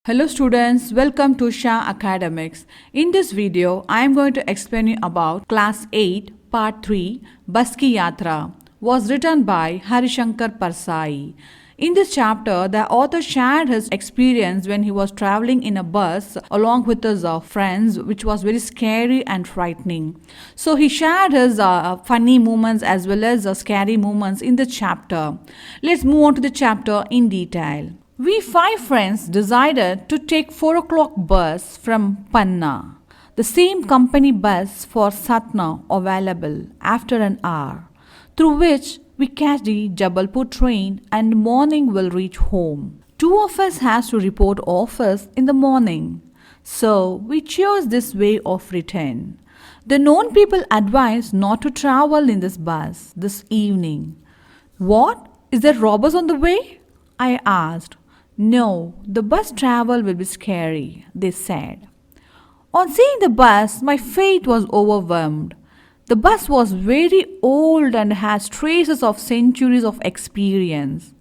Hello students, welcome to Shah Academics. In this video, I am going to explain you about Class 8, Part 3, Bus Ki Yatra, was written by Harishankar Parsai. In this chapter, the author shared his experience when he was traveling in a bus along with his friends, which was very scary and frightening. So he shared his funny moments as well as scary moments in the chapter. Let's move on to the chapter in detail. We five friends decided to take 4 o'clock bus from Panna. The same company bus for Satna available after an hour, through which we catch the Jabalpur train and morning will reach home. Two of us has to report office in the morning, so we chose this way of return. The known people advised not to travel in this bus this evening. What? Is there robbers on the way? I asked. No, the bus travel will be scary, they said. On seeing the bus, my faith was overwhelmed. The bus was very old and has traces of centuries of experience.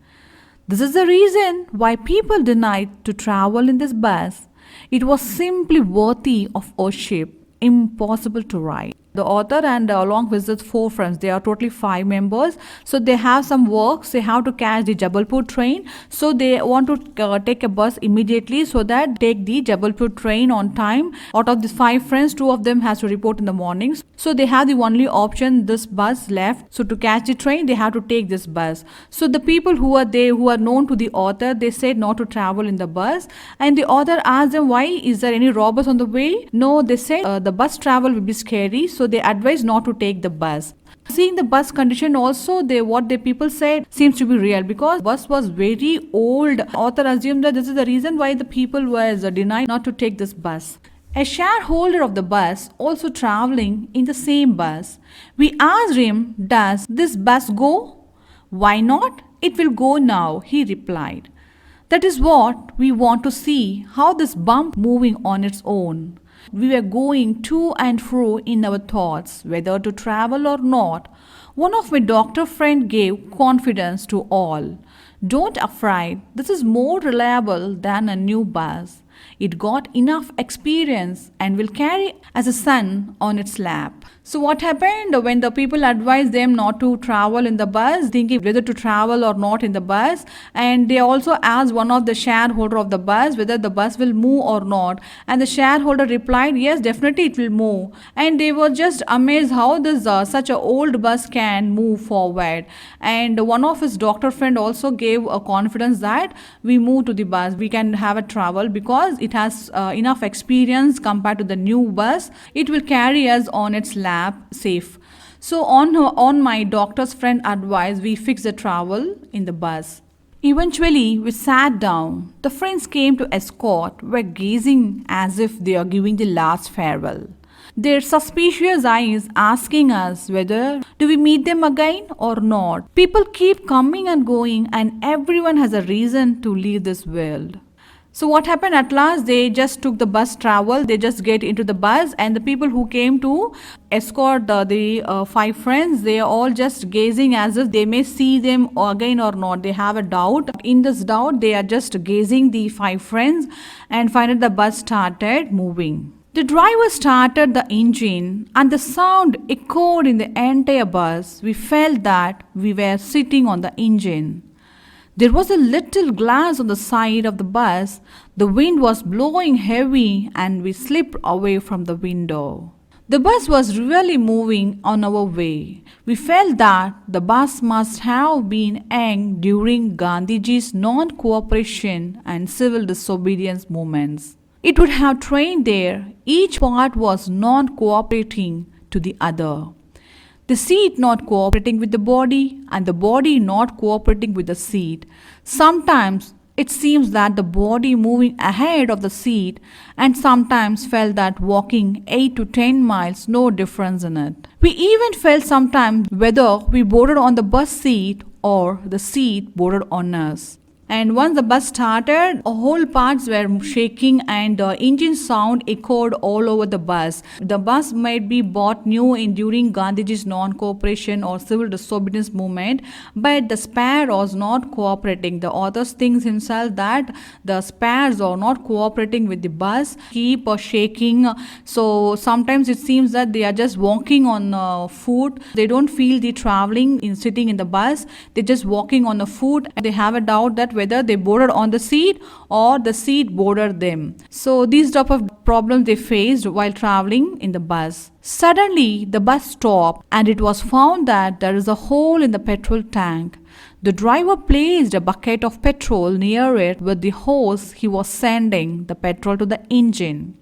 This is the reason why people denied to travel in this bus. It was simply worthy of worship, impossible to ride. The author and along with his four friends, they are totally 5 members. So they have some works. They have to catch the Jabalpur train. So they want to take a bus immediately so that take the Jabalpur train on time. Out of these 5 friends, 2 of them has to report in the mornings. So they have the only option, this bus left. So to catch the train, they have to take this bus. So the people who are there, who are known to the author, they said not to travel in the bus. And the author asked them, why? Is there any robbers on the way? No, they said the bus travel will be scary. So they advised not to take the bus. Seeing the bus condition also, what the people said seems to be real because bus was very old. Author assumed that this is the reason why the people was denied not to take this bus. A shareholder of the bus also traveling in the same bus. We asked him, does this bus go? Why not? It will go now, he replied. That is what we want to see, how this bump moving on its own. We were going to and fro in our thoughts, whether to travel or not. One of my doctor friend gave confidence to all. Don't afraid, this is more reliable than a new bus. It got enough experience and will carry as a son on its lap. So what happened when the people advised them not to travel in the bus, thinking whether to travel or not in the bus, and they also asked one of the shareholder of the bus whether the bus will move or not, and the shareholder replied, yes, definitely it will move. And they were just amazed how this such a old bus can move forward. And one of his doctor friend also gave a confidence that we move to the bus, we can have a travel because it has enough experience compared to the new bus. It will carry us on its lap safe. So on my doctor's friend advice, we fixed the travel in the bus. Eventually, we sat down. The friends came to escort, were gazing as if they are giving the last farewell. Their suspicious eyes asking us whether do we meet them again or not. People keep coming and going and everyone has a reason to leave this world. So what happened at last, they just took the bus travel, they just get into the bus and the people who came to escort the 5 friends, they are all just gazing as if they may see them again or not. They have a doubt. In this doubt, they are just gazing the 5 friends and finally the bus started moving. The driver started the engine and the sound echoed in the entire bus. We felt that we were sitting on the engine. There was a little glass on the side of the bus. The wind was blowing heavy and we slipped away from the window. The bus was really moving on our way. We felt that the bus must have been young during Gandhiji's non-cooperation and civil disobedience movements. It would have trained there. Each part was non-cooperating to the other. The seat not cooperating with the body and the body not cooperating with the seat. Sometimes it seems that the body moving ahead of the seat and sometimes felt that walking 8 to 10 miles, no difference in it. We even felt sometimes whether we boarded on the bus seat or the seat boarded on us. And once the bus started, whole parts were shaking and the engine sound echoed all over the bus. The bus might be bought new in during Gandhiji's non-cooperation or civil disobedience movement, but the spare was not cooperating. The author thinks himself that the spares are not cooperating with the bus, keep shaking. So sometimes it seems that they are just walking on foot. They don't feel the traveling in sitting in the bus. They're just walking on the foot. They have a doubt that whether they boarded on the seat or the seat boarded them. So these type of problems they faced while traveling in the bus. Suddenly the bus stopped and it was found that there is a hole in the petrol tank. The driver placed a bucket of petrol near it with the hose he was sending the petrol to the engine.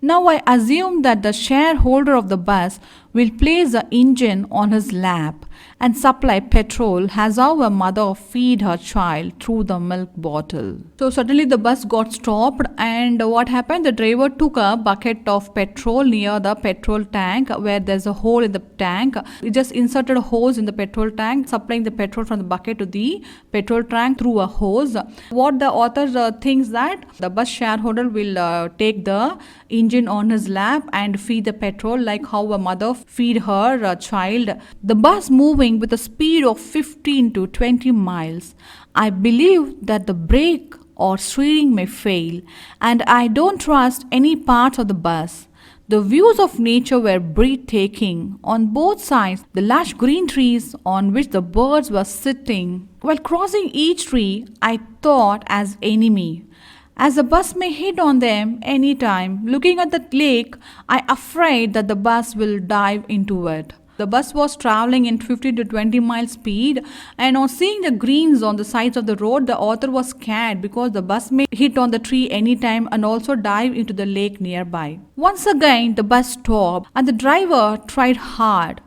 Now I assume that the shareholder of the bus will place the engine on his lap and supply petrol as how a mother feed her child through the milk bottle. So suddenly the bus got stopped and what happened? The driver took a bucket of petrol near the petrol tank where there's a hole in the tank. He just inserted a hose in the petrol tank, supplying the petrol from the bucket to the petrol tank through a hose. What the author thinks that the bus shareholder will take the engine on his lap and feed the petrol like how a mother feed her child. The bus moving with a speed of 15 to 20 miles. I believe that the brake or steering may fail and I don't trust any parts of the bus. The views of nature were breathtaking. On both sides, the lush green trees on which the birds were sitting. While crossing each tree, I thought as enemy, as the bus may hit on them any time. Looking at the lake, I afraid that the bus will dive into it. The bus was traveling in 15 to 20 mile speed and on seeing the greens on the sides of the road, the author was scared because the bus may hit on the tree anytime and also dive into the lake nearby. Once again, the bus stopped and the driver tried hard,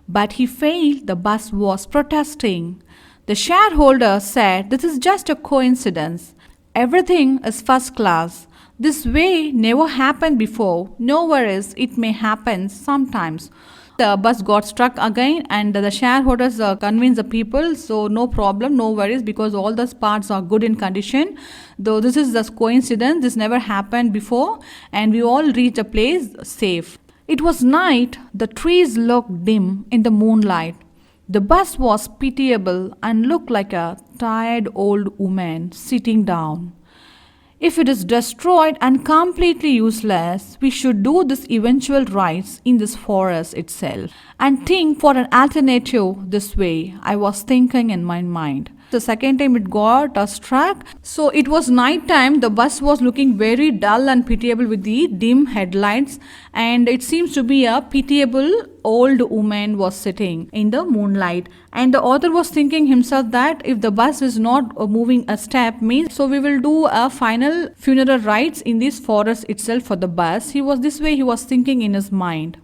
but he failed. The bus was protesting. The shareholder said, "This is just a coincidence. Everything is first class. This way never happened before. No worries, it may happen sometimes." The bus got struck again and the shareholders convinced the people, so no problem, no worries, because all the parts are good in condition. Though this is just coincidence, this never happened before and we all reached a place safe. It was night. The trees looked dim in the moonlight. The bus was pitiable and looked like a tired old woman sitting down. If it is destroyed and completely useless, we should do this eventual rites in this forest itself and think for an alternative this way, I was thinking in my mind. The second time it got struck. So it was night time. The bus was looking very dull and pitiable with the dim headlights and it seems to be a pitiable old woman was sitting in the moonlight. And the author was thinking himself that if the bus is not moving a step, means so we will do a final funeral rites in this forest itself for the bus. He was thinking in his mind.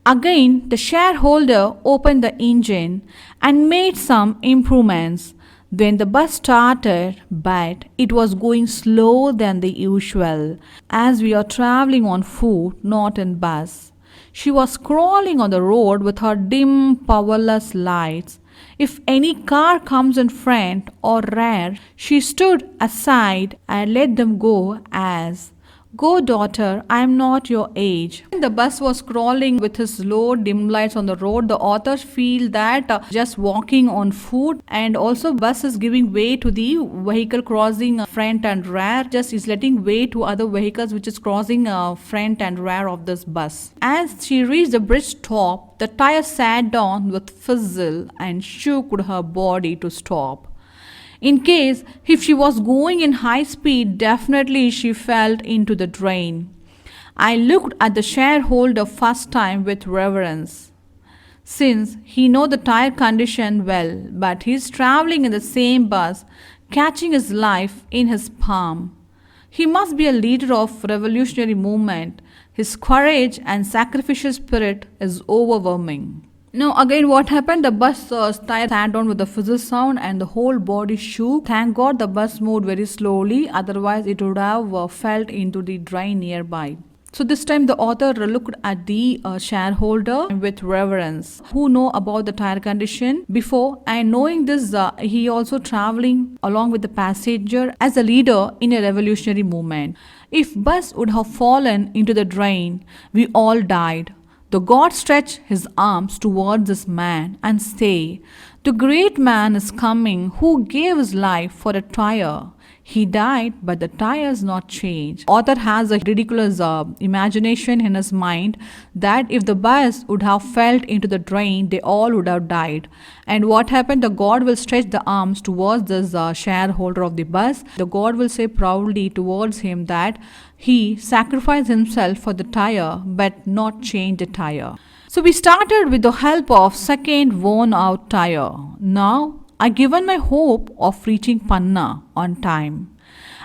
Again, the shareholder opened the engine and made some improvements. Then the bus started, but it was going slower than the usual, as we are traveling on foot, not in bus. She was crawling on the road with her dim, powerless lights. If any car comes in front or rear, she stood aside and let them go as, "Go, daughter, I am not your age." The bus was crawling with his low dim lights on the road. The authors feel that just walking on foot and also bus is giving way to the vehicle crossing front and rear, just is letting way to other vehicles which is crossing front and rear of this bus. As she reached the bridge top, the tire sat down with fizzle and shook her body to stop. In case if she was going in high speed, definitely she fell into the drain. I looked at the shareholder first time with reverence, since he know the tire condition well, but he is traveling in the same bus, catching his life in his palm. He must be a leader of revolutionary movement. His courage and sacrificial spirit is overwhelming. Now again what happened, the bus tire sat down with a fizzle sound and the whole body shook. Thank God the bus moved very slowly, otherwise it would have fell into the drain nearby. So this time the author looked at the shareholder with reverence, who know about the tire condition before, and knowing this, he also traveling along with the passenger as a leader in a revolutionary movement. If bus would have fallen into the drain, we all died. The God stretched his arms towards this man and say, "The great man is coming who gave his life for a tire." He died, but the tires not changed. Author has a ridiculous imagination in his mind that if the bus would have fell into the drain, they all would have died. And what happened? The God will stretch the arms towards this shareholder of the bus. The God will say proudly towards him that he sacrificed himself for the tire, but not change the tire. So we started with the help of second worn out tire. Now I given my hope of reaching Panna on time.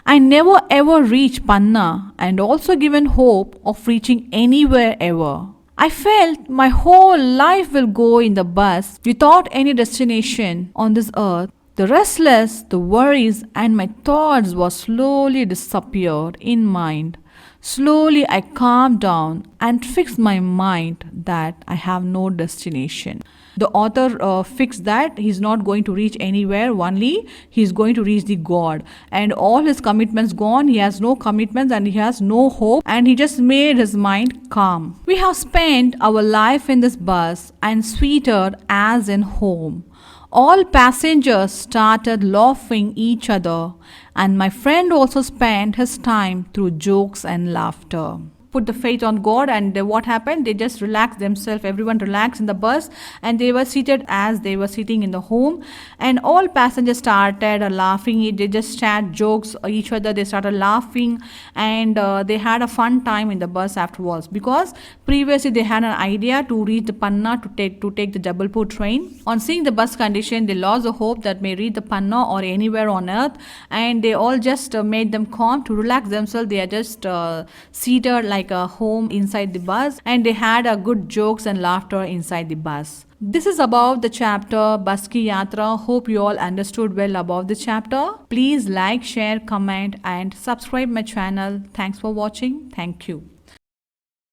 I never ever reached Panna and also given hope of reaching anywhere ever. I felt my whole life will go in the bus without any destination on this earth. The restless, the worries and my thoughts were slowly disappeared in mind. Slowly I calmed down and fixed my mind that I have no destination. The author fixed that he's not going to reach anywhere, only he's going to reach the God. And all his commitments gone, he has no commitments and he has no hope, and he just made his mind calm. We have spent our life in this bus and sweeter as in home. All passengers started laughing each other, and my friend also spent his time through jokes and laughter. Put the faith on God, and what happened? They just relaxed themselves. Everyone relaxed in the bus, and they were seated as they were sitting in the home. And all passengers started laughing. They just shared jokes each other. They started laughing, and they had a fun time in the bus afterwards, because previously they had an idea to reach the Panna to take the Jabalpur train. On seeing the bus condition, they lost the hope that may reach the Panna or anywhere on earth, and they all just made them calm to relax themselves. They are just seated like a home inside the bus, and they had a good jokes and laughter inside the bus. This is about the chapter Bus Ki Yatra. Hope you all understood well about the chapter. Please like, share, comment and subscribe my channel. Thanks for watching. Thank you.